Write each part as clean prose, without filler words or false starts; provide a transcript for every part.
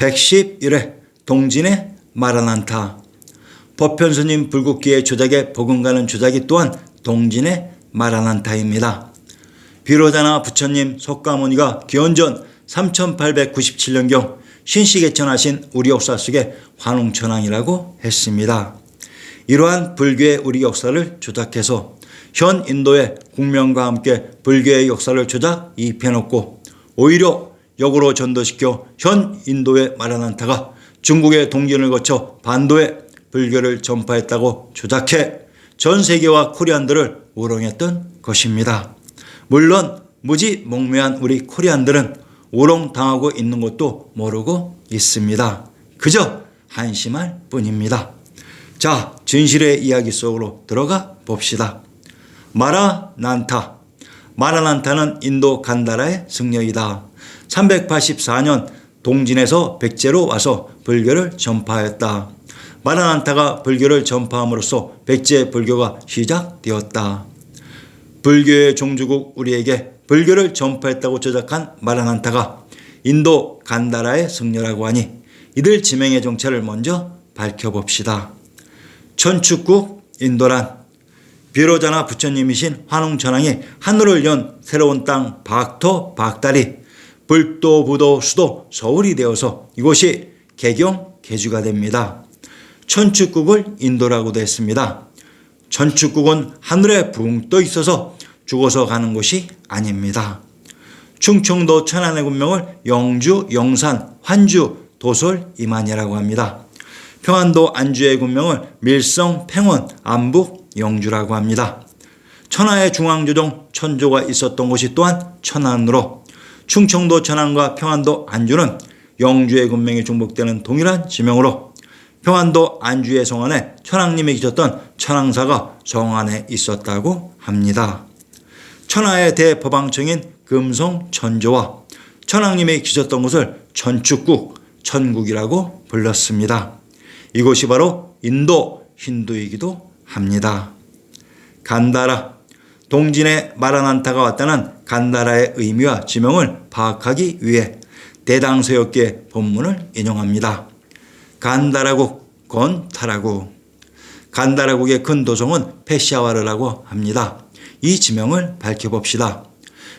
111회 동진의 마라난타. 법현스님 불국기의 조작에 버금가는 조작이 또한 동진의 마라난타입니다. 비로자나 부처님 석가모니가 기원전 3897년경 신시개천하신 우리 역사 속에 환웅천왕이라고 했습니다. 이러한 불교의 우리 역사를 조작해서 현 인도의 국면과 함께 불교의 역사를 조작 입혀놓고 오히려 역으로 전도시켜 현 인도의 마라난타가 중국의 동진을 거쳐 반도에 불교를 전파했다고 조작해 전 세계와 코리안들을 우롱했던 것입니다. 물론 무지몽매한 우리 코리안들은 우롱당하고 있는 것도 모르고 있습니다. 그저 한심할 뿐입니다. 자, 진실의 이야기 속으로 들어가 봅시다. 마라난타. 마라난타는 인도 간다라의 승려이다. 384년 동진에서 백제로 와서 불교를 전파했다. 마라난타가 불교를 전파함으로써 백제 불교가 시작되었다. 불교의 종주국 우리에게 불교를 전파했다고 조작한 마라난타가 인도 간다라의 승려라고 하니 이들 지명의 정체를 먼저 밝혀봅시다. 천축국 인도란 비로자나 부처님이신 환웅천왕이 하늘을 연 새로운 땅 박토 박달이 불도 부도 수도 서울이 되어서 이곳이 개경 개주가 됩니다. 천축국을 인도라고도 했습니다. 천축국은 하늘에 붕 떠 있어서 죽어서 가는 곳이 아닙니다. 충청도 천안의 군명을 영주, 영산, 환주, 도솔, 임안이라고 합니다. 평안도 안주의 군명을 밀성, 팽원, 안북, 영주라고 합니다. 천하의 중앙조정 천조가 있었던 곳이 또한 천안으로 충청도 천안과 평안도 안주는 영주의 군명이 중복되는 동일한 지명으로 평안도 안주의 성안에 천왕님이 계셨던 천왕사가 성안에 있었다고 합니다. 천하의 대법왕청인 금성 천조와 천왕님이 계셨던 곳을 천축국, 천국이라고 불렀습니다. 이곳이 바로 인도 힌두이기도 합니다. 간다라. 동진의 마라난타가 왔다는 간다라의 의미와 지명을 파악하기 위해 대당서역기의 본문을 인용합니다. 간다라국, 건타라국. 간다라국의 큰 도성은 페샤와르라고 합니다. 이 지명을 밝혀봅시다.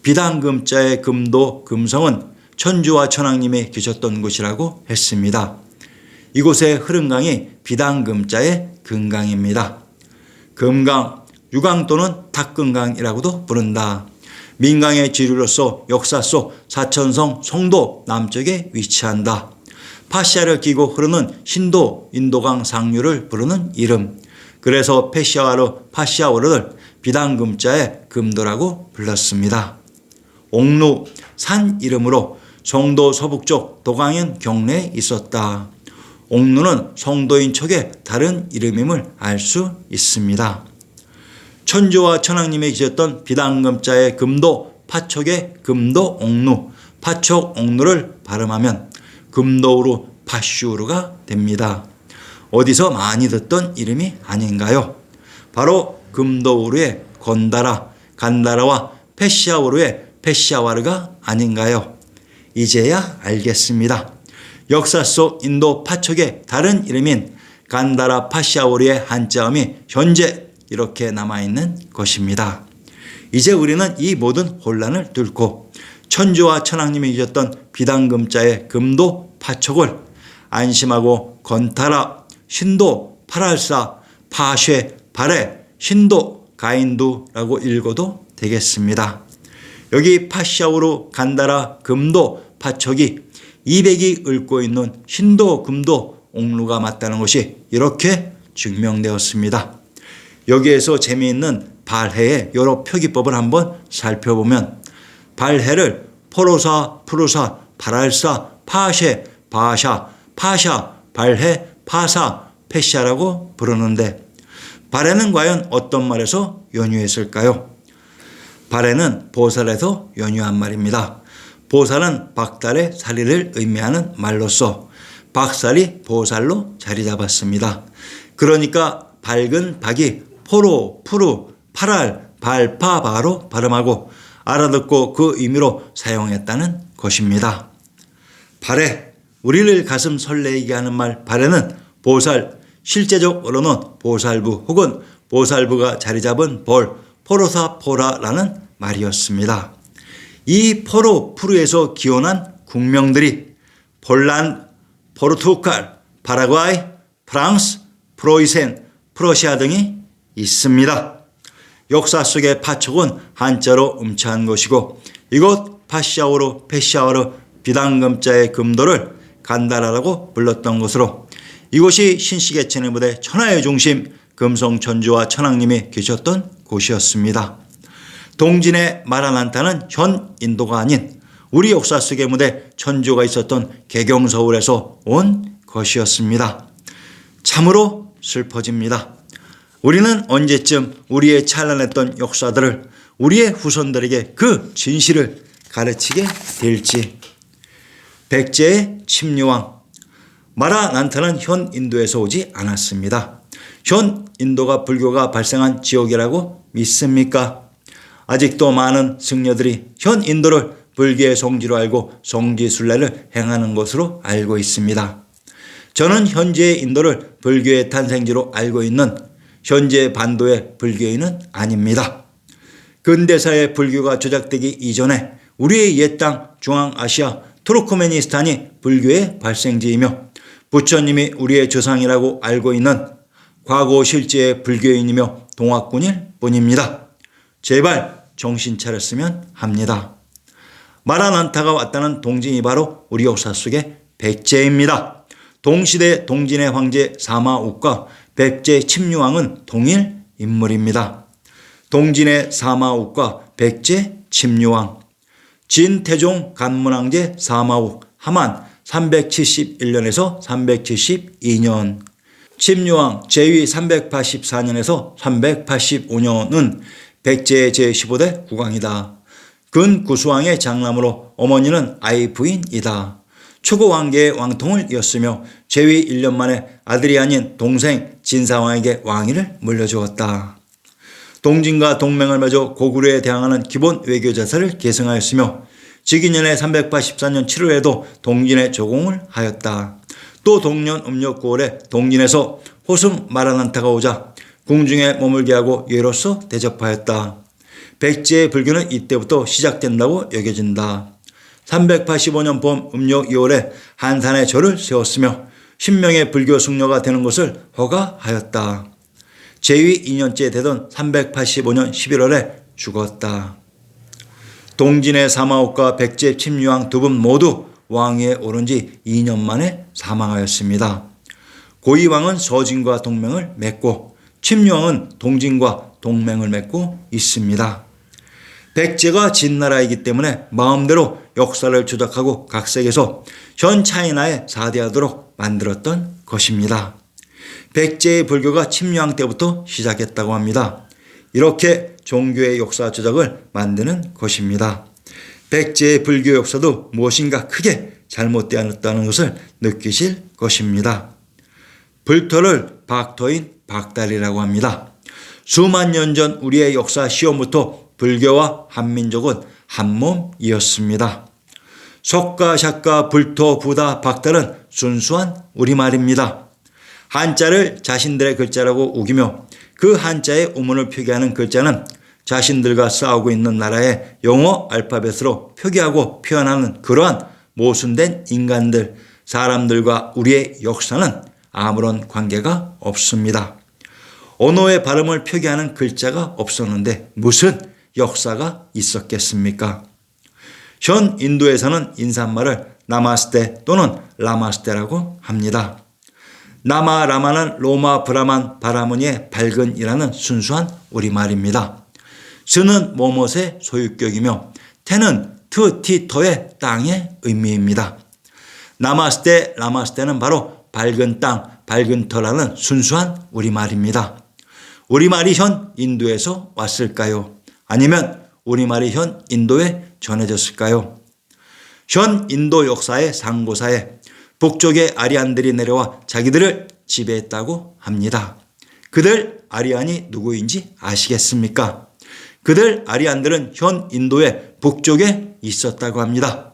비당금자의 금도 금성은 천주와 천왕님이 계셨던 곳이라고 했습니다. 이곳의 흐른 강이 비당금자의 금강입니다. 금강, 유강 또는 탁금강이라고도 부른다. 민강의 지류로서 역사 속 사천성 송도 남쪽에 위치한다. 파시아를 끼고 흐르는 신도, 인도강 상류를 부르는 이름. 그래서 페시아와르, 파시아와르를 비당금자의 금도라고 불렀습니다. 옥루, 산 이름으로 송도 서북쪽 도강현 경내에 있었다. 옥루는 송도인 척의 다른 이름임을 알 수 있습니다. 천주와 천왕님이 계셨던 비당금자의 금도, 파촉의 금도 옥루, 파촉 옥루를 발음하면 금도우루 파슈르가 됩니다. 어디서 많이 듣던 이름이 아닌가요? 바로 금도우루의 건다라, 간다라와 페시아우루의 페시아와르가 아닌가요? 이제야 알겠습니다. 역사 속 인도 파촉의 다른 이름인 간다라 파시아우르의 한자음이 현재 이렇게 남아있는 것입니다. 이제 우리는 이 모든 혼란을 뚫고 천주와 천왕님이 계셨던 비당금자의 금도 파촉을 안심하고 건타라, 신도, 파랄사, 파쉐, 발해, 신도, 가인두라고 읽어도 되겠습니다. 여기 파시아우르, 간다라, 금도, 파촉이 200이 읊고 있는 신도, 금도, 옥루가 맞다는 것이 이렇게 증명되었습니다. 여기에서 재미있는 발해의 여러 표기법을 한번 살펴보면 발해를 포로사, 푸르사, 파랄사, 파쉐, 바샤, 파샤, 발해, 파사, 페샤라고 부르는데 발해는 과연 어떤 말에서 연유했을까요? 발해는 보살에서 연유한 말입니다. 보살은 박달의 사리를 의미하는 말로서 박살이 보살로 자리 잡았습니다. 그러니까 밝은 박이 포로, 푸르, 파랄, 발파바로 발음하고 알아듣고 그 의미로 사용했다는 것입니다. 발해, 우리를 가슴 설레게 하는 말 발에는 보살, 실제적으로는 보살부 혹은 보살부가 자리 잡은 포로사포라라는 말이었습니다. 이 포르에서 기원한 국명들이 폴란드, 포르투갈, 파라과이, 프랑스, 프로이센, 프러시아 등이 있습니다. 역사 속의 파촉은 한자로 음차한 것이고 이곳 페시아어로 비당금자의 금도를 간다라라고 불렀던 것으로 이곳이 신시계천의 무대 천하의 중심 금성천주와 천왕님이 계셨던 곳이었습니다. 동진의 마라난타는 현 인도가 아닌 우리 역사 속의 무대 천주가 있었던 개경서울에서 온 것이었습니다. 참으로 슬퍼집니다. 우리는 언제쯤 우리의 찬란했던 역사들을 우리의 후손들에게 그 진실을 가르치게 될지. 백제의 침류왕. 마라난타는 현 인도에서 오지 않았습니다. 현 인도가 불교가 발생한 지역이라고 믿습니까? 아직도 많은 승려들이 현 인도를 불교의 성지로 알고 성지순례를 행하는 것으로 알고 있습니다. 저는 현재의 인도를 불교의 탄생지로 알고 있는 현재 반도의 불교인은 아닙니다. 근대사의 불교가 조작되기 이전에 우리의 옛 땅 중앙아시아 투르크메니스탄이 불교의 발생지이며 부처님이 우리의 조상이라고 알고 있는 과거 실제의 불교인이며 동학군일 뿐입니다. 제발 정신 차렸으면 합니다. 마라난타가 왔다는 동진이 바로 우리 역사 속의 백제입니다. 동시대 동진의 황제 사마욱과 백제 침류왕은 동일 인물입니다. 동진의 사마욱과 백제 침류왕. 진태종 간문왕제 사마욱 하만 371년에서 372년. 침류왕 제위 384년에서 385년은 백제의 제15대 국왕이다. 근구수왕의 장남으로 어머니는 아이 부인이다. 초고왕계의 왕통을 이었으며 제위 1년 만에 아들이 아닌 동생 진사왕에게 왕위를 물려주었다. 동진과 동맹을 맺어 고구려에 대항하는 기본 외교자사를 계승하였으며 직위년의 384년 7월에도 동진에 조공을 하였다. 또 동년 음력 9월에 동진에서 호승 마라난타가 오자 궁중에 머물게 하고 예로서 대접하였다. 백제의 불교는 이때부터 시작된다고 여겨진다. 385년 봄 음력 2월에 한산에 절을 세웠으며 10명의 불교 승려가 되는 것을 허가하였다. 제위 2년째 되던 385년 11월에 죽었다. 동진의 사마욱과 백제 침류왕 두 분 모두 왕위에 오른 지 2년 만에 사망하였습니다. 고이왕은 서진과 동맹을 맺고 침류왕은 동진과 동맹을 맺고 있습니다. 백제가 진나라이기 때문에 마음대로 역사를 조작하고 각색해서 현 차이나에 사대하도록 만들었던 것입니다. 백제의 불교가 침류왕 때부터 시작했다고 합니다. 이렇게 종교의 역사 조작을 만드는 것입니다. 백제의 불교 역사도 무엇인가 크게 잘못되었다는 것을 느끼실 것입니다. 불토를 박토인 박달이라고 합니다. 수만 년 전 우리의 역사 시험부터 불교와 한민족은 한 몸이었습니다. 석가, 샷가, 불토, 부다, 박달은 순수한 우리말입니다. 한자를 자신들의 글자라고 우기며 그 한자의 우문을 표기하는 글자는 자신들과 싸우고 있는 나라의 영어 알파벳으로 표기하고 표현하는 그러한 모순된 인간들, 사람들과 우리의 역사는 아무런 관계가 없습니다. 언어의 발음을 표기하는 글자가 없었는데 무슨 역사가 있었겠습니까? 현 인도에서는 인사말을 나마스테 또는 라마스테라고 합니다. 나마 라마는 로마 브라만 바라무니의 밝은이라는 순수한 우리말입니다. 스는 뭐뭇의 소유격이며 테는 트티터의 땅의 의미입니다. 나마스테 라마스테는 바로 밝은 땅, 밝은 터라는 순수한 우리말입니다. 우리말이 현 인도에서 왔을까요? 아니면 우리말이 현 인도에 전해졌을까요? 현 인도 역사의 상고사에 북쪽의 아리안들이 내려와 자기들을 지배했다고 합니다. 그들 아리안이 누구인지 아시겠습니까? 그들 아리안들은 현 인도의 북쪽에 있었다고 합니다.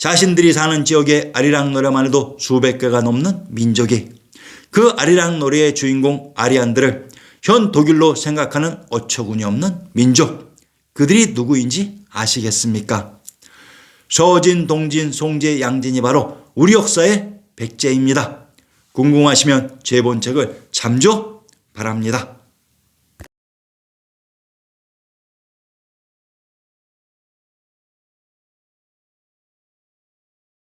자신들이 사는 지역의 아리랑 노래만 해도 수백 개가 넘는 민족이 그 아리랑 노래의 주인공 아리안들을 현 독일로 생각하는 어처구니 없는 민족, 그들이 누구인지 아시겠습니까? 서진, 동진, 송재, 양진이 바로 우리 역사의 백제입니다. 궁금하시면 제 본책을 참조 바랍니다.